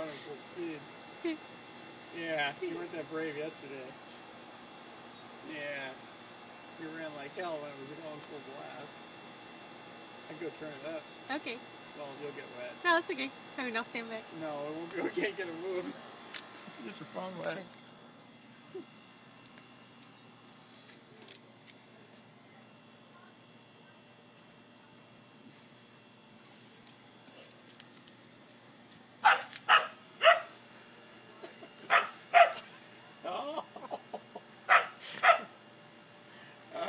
going full speed. Yeah, you weren't that brave yesterday. Yeah, you ran like hell when it was going full blast. I'd go turn it up. Okay. Well, you'll get wet. No, that's okay. I mean, I'll stand back. No, it won't be okay. Get a move. Get your phone wet.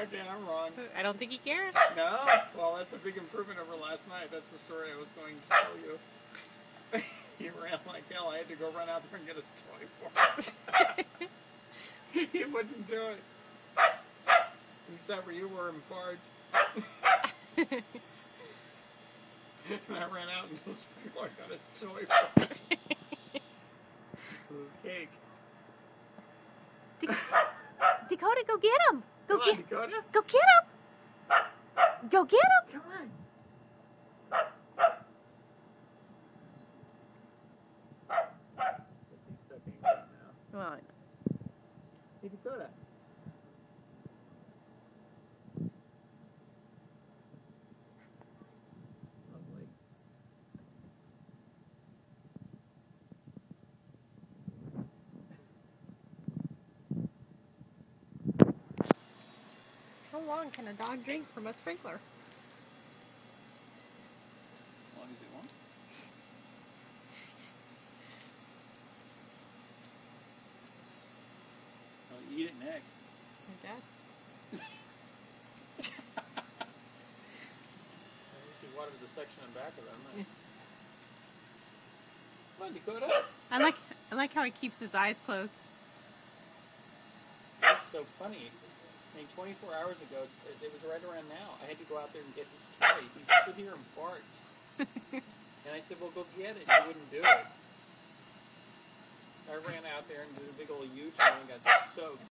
Okay, I'm wrong. I don't think he cares. No? Well, that's a big improvement over last night. That's the story I was going to tell you. He ran like hell. I had to go run out there and get his toy for him. He wouldn't do it. Except for you were in parts. And I ran out until the sprinkler got his toy for him. It was cake. Dakota, go get him. Go Come get on, Dakota. Go get him. Go get him. Come on. He's sucking right now. Well, Hey, Dakota. Lovely. how long can a dog drink from a sprinkler? As long as he wants. I'll eat it next. I guess. He watered the section in back of them. Come on, Dakota. I like how he keeps his eyes closed. That's so funny. I mean, 24 hours ago, it was right around now. I had to go out there and get his toy. He stood here and barked. And I said, well, go get it. He wouldn't do it. I ran out there and did a big old U-turn and got soaked.